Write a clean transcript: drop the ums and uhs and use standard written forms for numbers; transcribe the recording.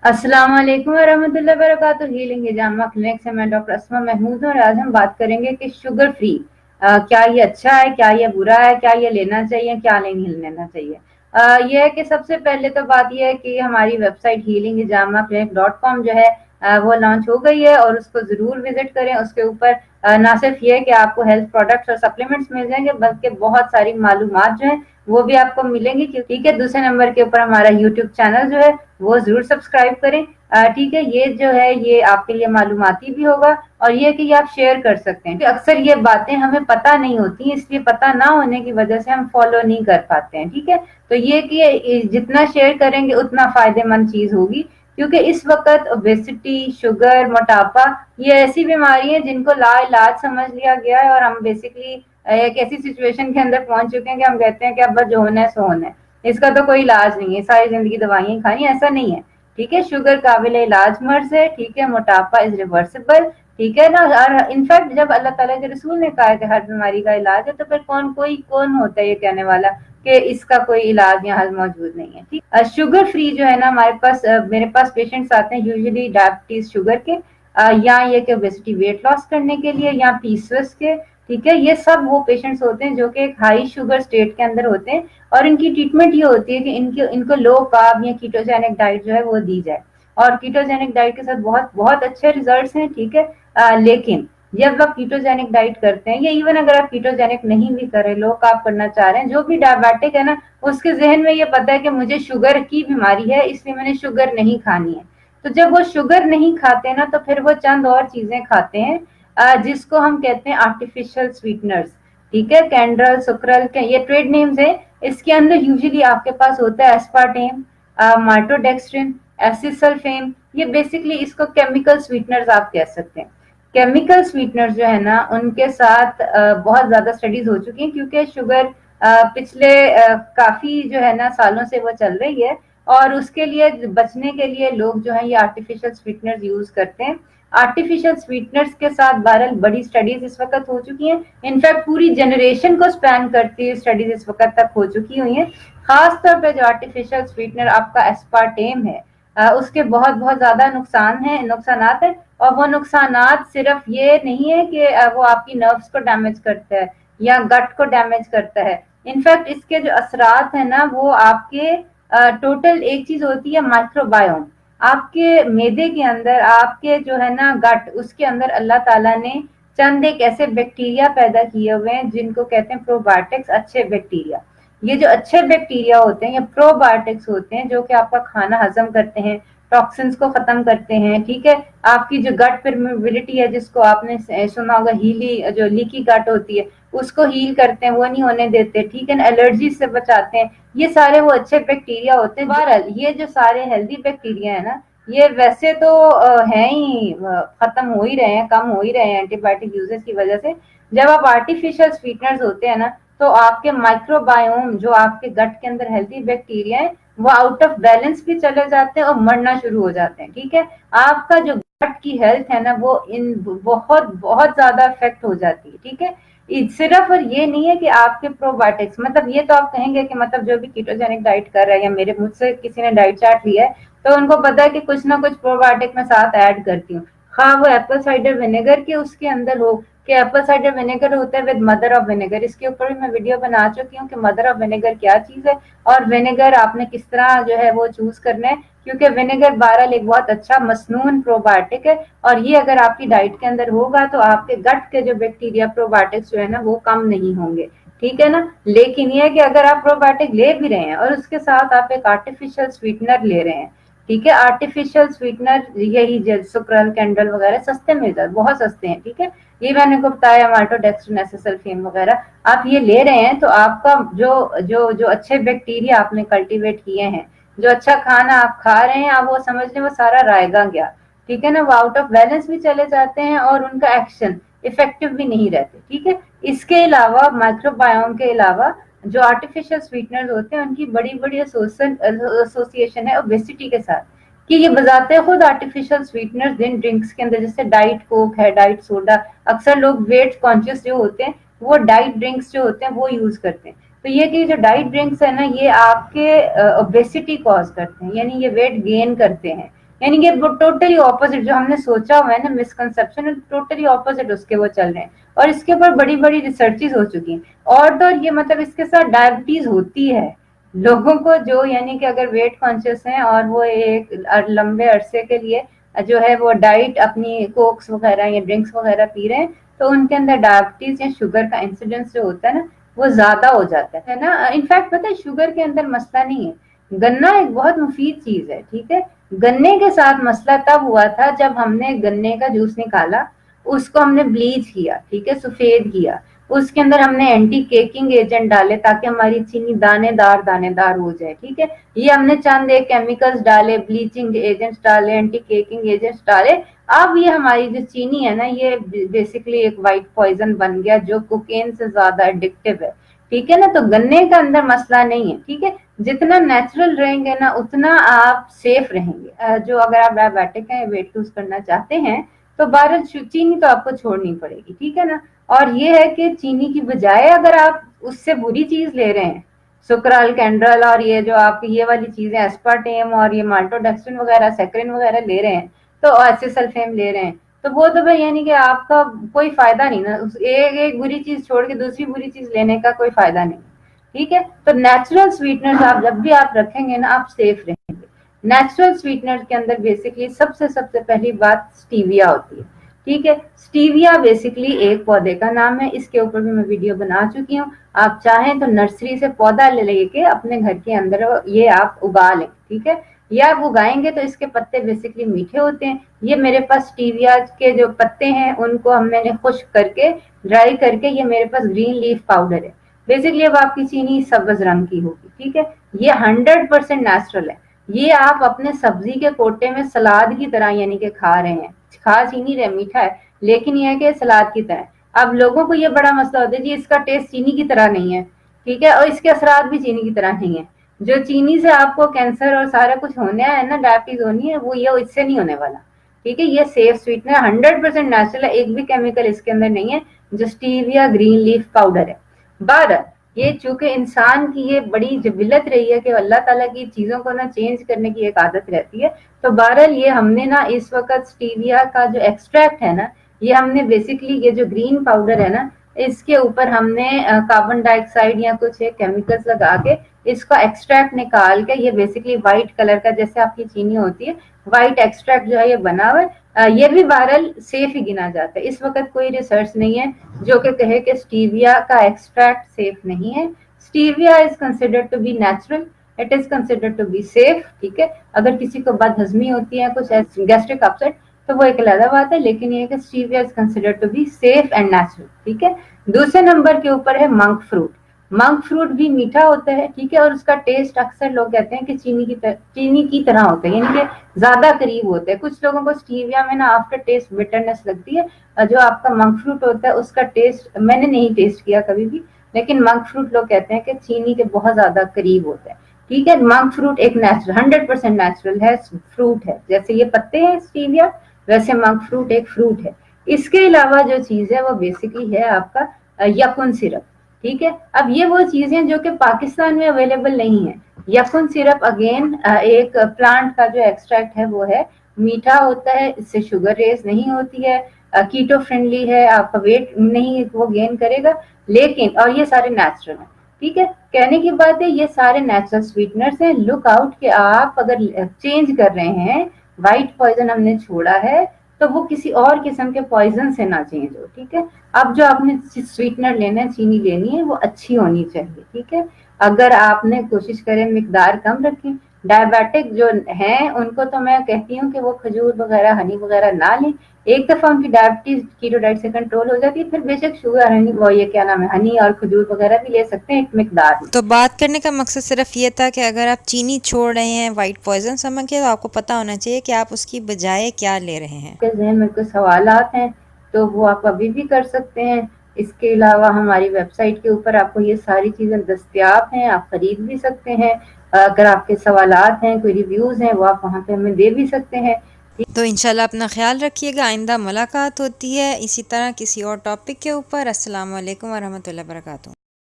अस्सलाम वालेकुम वरहमतुल्लाहि वबरकातुहू। हीलिंग हिजामा क्लिनिक से मैं डॉक्टर अस्मा महमूद हूँ और आज हम बात करेंगे कि शुगर फ्री क्या ये अच्छा है, क्या ये बुरा है, क्या ये लेना चाहिए, क्या नहीं लेना चाहिए। यह है कि सबसे पहले तो बात यह है कि हमारी वेबसाइट हीलिंग हिजामा क्लिनिक .com जो है वो लॉन्च हो गई है और उसको ज़रूर विजिट करें। उसके ऊपर ना सिर्फ ये कि आपको हेल्थ प्रोडक्ट्स और सप्लीमेंट्स मिल जाएंगे बल्कि बहुत सारी मालूमात जो है वो भी आपको मिलेंगी। ठीक है, दूसरे नंबर के ऊपर हमारा यूट्यूब चैनल जो है वो जरूर सब्सक्राइब करें। ठीक है, ये जो है ये आपके लिए मालूमाती भी होगा और ये कि आप शेयर कर सकते हैं। अक्सर ये बातें हमें पता नहीं होती, इसलिए पता ना होने की वजह से हम फॉलो नहीं कर पाते हैं। ठीक है, तो ये कि जितना शेयर करेंगे उतना फायदेमंद चीज होगी, क्योंकि इस वक्त ओबेसिटी, शुगर, मोटापा ये ऐसी बीमारी है जिनको लाइलाज समझ लिया गया है और हम बेसिकली एक ऐसी सिचुएशन के अंदर पहुंच चुके हैं कि हम कहते हैं कि अब बस जो होना है सो होना है, इसका तो कोई इलाज नहीं है, सारी जिंदगी दवाइयां खानी, ऐसा नहीं है। ठीक है, शुगर काबिल इलाज मर्ज है। ठीक है, मोटापा इज रिवर्सिबल। ठीक है ना, और इनफैक्ट जब अल्लाह ताला के रसूल ने कहा कि हर बीमारी का इलाज है, तो फिर कौन होता है ये कहने वाला कि इसका कोई इलाज यहाँ मौजूद नहीं है। ठीक, शुगर फ्री जो है ना, हमारे पास मेरे पास पेशेंट्स आते हैं यूजुअली डायबिटीज शुगर के, या ये कि ओबेसिटी वेट लॉस करने के लिए, या पीसीओएस के। ठीक है, ये सब वो पेशेंट्स होते हैं जो कि एक हाई शुगर स्टेट के अंदर होते हैं और इनकी ट्रीटमेंट ये होती है कि इनको लो कार्ब या कीटोजेनिक डाइट जो है वो दी जाए, और कीटोजेनिक डाइट के साथ बहुत बहुत अच्छे रिजल्ट्स हैं। ठीक है, लेकिन जब आप कीटोजेनिक डाइट करते हैं या इवन अगर आप कीटोजेनिक नहीं भी कर रहे, लो कार्ब करना चाह रहे हैं, जो भी डायबिटिक है ना, उसके जहन में ये पता है कि मुझे शुगर की बीमारी है इसलिए मैंने शुगर नहीं खानी है। तो जब वो शुगर नहीं खाते ना, तो फिर वो चंद और चीजें खाते हैं जिसको हम कहते हैं आर्टिफिशियल स्वीटनर्स। ठीक है, कैंड्रल, सुक्रल के ये ट्रेड नेम्स है। इसके अंदर यूजुअली आपके पास होता है एस्पार्टेम, माइटोडेक्स्ट्रिन, एसिसल्फेम। ये बेसिकली इसको केमिकल स्वीटनर्स आप कह सकते हैं। केमिकल स्वीटनर्स जो है ना, उनके साथ बहुत ज्यादा स्टडीज हो चुकी हैं, क्योंकि शुगर पिछले काफी जो है ना सालों से वो चल रही है और उसके लिए बचने के लिए लोग जो है ये आर्टिफिशियल स्वीटनर्स यूज करते हैं। आर्टिफिशियल स्वीटनर्स के साथ बहरहाल बड़ी स्टडीज इस वक्त हो चुकी हैं, इनफैक्ट पूरी जनरेशन को स्पैन करती हुई स्टडीज इस वक्त तक हो चुकी हुई हैं। खासतौर पे जो आर्टिफिशियल स्वीटनर आपका एस्पार्टेम है, उसके बहुत बहुत ज्यादा नुकसानात है। और वो नुकसानात सिर्फ ये नहीं है कि वो आपकी नर्व्स को डैमेज करता है या गट को डैमेज करता है। इनफैक्ट इसके जो असरात है ना, वो आपके टोटल एक चीज होती है माइक्रोबायोम। आपके मैदे के अंदर, आपके जो है ना गट, उसके अंदर अल्लाह ताला ने चंद एक ऐसे बैक्टीरिया पैदा किए हुए हैं जिनको कहते हैं प्रोबायोटिक्स, अच्छे बैक्टीरिया। ये जो अच्छे बैक्टीरिया होते हैं, ये प्रोबायोटिक्स होते हैं जो कि आपका खाना हजम करते हैं, टॉक्सिन्स को खत्म करते हैं। ठीक है, आपकी जो गट परमेबिलिटी है, जिसको आपने सुना होगा, हीली जो लीकी गट होती है, उसको हील करते हैं, वो नहीं होने देते। ठीक है, एलर्जी से बचाते हैं। ये सारे वो अच्छे बैक्टीरिया होते हैं। बहरहाल ये जो सारे हेल्दी बैक्टीरिया है ना, ये वैसे तो हैं ही, खत्म हो ही रहे हैं, कम हो ही रहे हैं एंटीबायोटिक यूजेस की वजह से। जब आप आर्टिफिशियल स्वीटनर्स होते हैं ना, तो आपके माइक्रोबायोम, जो आपके गट के अंदर हेल्दी बैक्टीरिया है, वो आउट ऑफ बैलेंस भी चले जाते हैं और मरना शुरू हो जाते हैं। ठीक है, आपका जो गट की हेल्थ है ना, वो इन बहुत बहुत ज्यादा इफेक्ट हो जाती है। ठीक है, सिर्फ और ये नहीं है कि आपके प्रोबायोटिक्स, मतलब ये तो आप कहेंगे कि मतलब जो भी कीटोजेनिक डाइट कर रहा है या मेरे मुझसे किसी ने डाइट चार्ट लिया है, तो उनको पता है कि कुछ ना कुछ प्रोबायोटिक मैं साथ ऐड करती हूँ। हाँ, वो एप्पल साइडर विनेगर के उसके अंदर हो, कि एप्पल साइडर विनेगर होता है विद मदर ऑफ विनेगर। इसके ऊपर भी मैं वीडियो बना चुकी हूँ कि मदर ऑफ विनेगर क्या चीज है और विनेगर आपने किस तरह जो है वो चूज करना है, क्योंकि विनेगर बहरहाल एक बहुत अच्छा मसनून प्रोबायोटिक है और ये अगर आपकी डाइट के अंदर होगा तो आपके गट के जो बैक्टीरिया प्रोबायोटिक्स जो है ना, वो कम नहीं होंगे। ठीक है ना, लेकिन ये है कि अगर आप प्रोबायोटिक ले भी रहे हैं और उसके साथ आप एक आर्टिफिशियल स्वीटनर ले रहे हैं, ठीक है, आर्टिफिशियल स्वीटनर यही सुक्रल, कैंडल वगैरह सस्ते मिल जाते, बहुत सस्ते हैं। ठीक है, ये मैंने को बताया, माल्टोडेक्स्ट्रिन, एसिसल्फेम वगैरह आप ये ले रहे हैं, तो आपका जो जो जो अच्छे बैक्टीरिया आपने कल्टीवेट किए हैं, जो अच्छा खाना आप खा रहे हैं, आप वो समझ लें वो सारा रायगा गया। ठीक है ना, वो आउट ऑफ बैलेंस भी चले जाते हैं और उनका एक्शन इफेक्टिव भी नहीं रहते। ठीक है, इसके अलावा माइक्रोबायोम के अलावा जो आर्टिफिशियल स्वीटनर्स होते हैं, उनकी बड़ी बड़ी एसोसिएशन है ओबेसिटी के साथ, कि ये बजाते खुद आर्टिफिशियल स्वीटनर्स दिन ड्रिंक्स के अंदर, जैसे डाइट कोक है, डाइट सोडा, अक्सर लोग वेट कॉन्शियस जो होते हैं वो डाइट ड्रिंक्स जो होते हैं वो यूज करते हैं। तो ये कि जो डाइट ड्रिंक्स है ना, ये आपके ओबेसिटी कॉज करते हैं, यानी ये वेट गेन करते हैं। यानी कि वो टोटली ऑपोजिट, जो हमने सोचा हुआ है ना मिसकंसेप्शन, टोटली ऑपोजिट उसके वो चल रहे हैं। और इसके ऊपर बड़ी बड़ी रिसर्चेस हो चुकी हैं। और तो ये मतलब इसके साथ डायबिटीज होती है लोगों को, जो यानी कि अगर वेट कॉन्शियस हैं और वो एक लंबे अरसे के लिए जो है वो डाइट अपनी कोक्स वगैरह या ड्रिंक्स वगैरह पी रहे हैं, तो उनके अंदर डायबिटीज या शुगर का इंसिडेंस जो होता है ना वो ज्यादा हो जाता है ना। इनफैक्ट पता है शुगर के अंदर मसला नहीं है, गन्ना एक बहुत मुफीद चीज है, ठीक है। गन्ने के साथ मसला तब हुआ था जब हमने गन्ने का जूस निकाला, उसको हमने ब्लीच किया, ठीक है, सफेद किया, उसके अंदर हमने एंटी केकिंग एजेंट डाले ताकि हमारी चीनी दानेदार दानेदार हो जाए, ठीक है। ये हमने चंद एक केमिकल्स डाले, ब्लीचिंग एजेंट्स डाले, एंटी केकिंग एजेंट्स डाले। अब ये हमारी जो चीनी है ना ये बेसिकली एक वाइट पॉइजन बन गया जो कोकेन से ज्यादा एडिक्टिव है, ठीक है ना। तो गन्ने का अंदर मसला नहीं है, ठीक है। जितना नेचुरल रहेंगे ना उतना आप सेफ रहेंगे। जो अगर आप डायबिटिक हैं, वेट लूज करना चाहते हैं, तो बहरहाल चीनी तो आपको छोड़नी पड़ेगी, ठीक है ना। और ये है कि चीनी की बजाय अगर आप उससे बुरी चीज ले रहे हैं, सुक्राल कैंड्रल और ये जो आप ये वाली चीजें एस्पार्टेम और ये माल्टोडेक्स्ट्रिन वगैरह सेक्रिन वगैरह ले रहे हैं, तो एसिसल्फेम ले रहे हैं, तो वो तो भाई यानी कि आपका कोई फायदा नहीं ना, एक एक बुरी चीज छोड़ के दूसरी बुरी चीज लेने का कोई फायदा नहीं, ठीक है। तो नेचुरल स्वीटनर्स आप जब भी आप रखेंगे ना आप सेफ रहेंगे। नेचुरल स्वीटनर्स के अंदर बेसिकली सबसे सबसे पहली बात स्टीविया होती है, ठीक है। स्टीविया बेसिकली एक पौधे का नाम है, इसके ऊपर भी मैं वीडियो बना चुकी हूँ। आप चाहें तो नर्सरी से पौधा ले लेके अपने घर के अंदर ये आप उगा लें, ठीक है। ये आप उगाएंगे तो इसके पत्ते बेसिकली मीठे होते हैं। ये मेरे पास स्टीविया के जो पत्ते हैं उनको मैंने खुश्क करके ड्राई करके ये मेरे पास ग्रीन लीफ पाउडर है। बेसिकली अब आपकी चीनी सब्ज रंग की होगी, ठीक है। ये 100% नेचुरल है। ये आप अपने सब्जी के कोटे में सलाद की तरह यानी कि खा रहे हैं, खा चीनी रहे, मीठा है लेकिन ये है कि सलाद की तरह। अब लोगों को ये बड़ा मसला होता है जी इसका टेस्ट चीनी की तरह नहीं है, ठीक है, और इसके असरात भी चीनी की तरह नहीं है। जो चीनी से आपको कैंसर और सारा कुछ होने है ना, डायबिटीज होनी है, वो ये इससे नहीं होने वाला, ठीक है। ये सेफ स्वीटनर 100% नेचुरल है, एक भी केमिकल इसके अंदर नहीं है, जो स्टीविया ग्रीन लीफ पाउडर है। 12 ये चूंकि इंसान की ये बड़ी जबिलत रही है कि अल्लाह ताला की चीजों को ना चेंज करने की एक आदत रहती है, तो बहरहाल ये हमने ना इस वक्त स्टीविया का जो एक्सट्रैक्ट है ना, ये हमने बेसिकली ये जो ग्रीन पाउडर है ना इसके ऊपर हमने कार्बन डाइऑक्साइड या कुछ एक केमिकल्स लगा के इसका एक्सट्रैक्ट निकाल के, ये बेसिकली व्हाइट कलर का जैसे आपकी चीनी होती है व्हाइट एक्सट्रैक्ट जो है ये बना हुआ है। ये भी बहरहाल सेफ ही गिना जाता है। इस वक्त कोई रिसर्च नहीं है जो कि कहे कि स्टीविया का एक्सट्रैक्ट सेफ नहीं है। Stevia is considered to be natural, it is considered to be safe, ठीक है। अगर किसी को बदहजमी होती है, कुछ गैस्ट्रिक अपसेट, तो वो एक अलग बात है, लेकिन ये कि stevia is considered to be safe and natural, ठीक है। दूसरे नंबर के ऊपर है मंक फ्रूट। मंक फ्रूट भी मीठा होता है, ठीक है, और उसका टेस्ट अक्सर लोग कहते हैं कि चीनी की तरह होता है, यानी कि ज्यादा करीब होता है। कुछ लोगों को स्टीविया में ना आफ्टर टेस्ट बिटरनेस लगती है। जो आपका मंक फ्रूट होता है उसका टेस्ट मैंने नहीं टेस्ट किया कभी भी, लेकिन मंक फ्रूट लोग कहते हैं कि चीनी के बहुत ज्यादा करीब होता है, ठीक है। मंक फ्रूट एक नेचुरल 100% नेचुरल है, फ्रूट है, जैसे ये पत्ते हैं स्टीविया वैसे मंक फ्रूट एक फ्रूट है। इसके अलावा जो चीज है वो बेसिकली है आपका यकुन सिरप, ठीक है। अब ये वो चीजें जो कि पाकिस्तान में अवेलेबल नहीं है। यकुन सिरप अगेन एक प्लांट का जो एक्सट्रैक्ट है वो है, मीठा होता है, इससे शुगर रेज नहीं होती है, कीटो फ्रेंडली है, आपका वेट नहीं वो गेन करेगा, लेकिन और ये सारे नेचुरल है, ठीक है। कहने की बात है ये सारे नेचुरल स्वीटनर्स हैं। लुक आउट कि आप अगर चेंज कर रहे हैं, व्हाइट पॉइजन हमने छोड़ा है, तो वो किसी और किस्म के पॉइजन से ना चेंज हो, ठीक है। अब जो आपने स्वीटनर लेना है, चीनी लेनी है, वो अच्छी होनी चाहिए, ठीक है। अगर आपने कोशिश करें मिकदार कम रखें। डायबिटिक जो हैं उनको तो मैं कहती हूँ कि वो खजूर वगैरह हनी वगैरह ना लें। एक दफा उनकी डायबिटीज कीटो डाइट से कंट्रोल हो जाती है, फिर बेशक शुगर हनी वो ये क्या नाम है हनी और खजूर वगैरह भी ले सकते हैं एक मिकदार में। तो बात करने का मकसद सिर्फ ये था कि अगर आप चीनी छोड़ रहे हैं वाइट पॉइजन समझ के, तो आपको पता होना चाहिए कि आप उसकी बजाय क्या ले रहे हैं। जहन में कोई सवालात हैं तो वो आप अभी भी कर सकते हैं। इसके अलावा हमारी वेबसाइट के ऊपर आपको ये सारी चीजें दस्तयाब हैं, आप खरीद भी सकते हैं। अगर आपके सवालात हैं, कोई रिव्यूज हैं, वो आप वहाँ पे हमें दे भी सकते हैं। तो इंशाल्लाह अपना ख्याल रखिएगा, आइंदा मुलाकात होती है इसी तरह किसी और टॉपिक के ऊपर। अस्सलाम वालेकुम वरहमतुल्लाहि वबरकातुहू।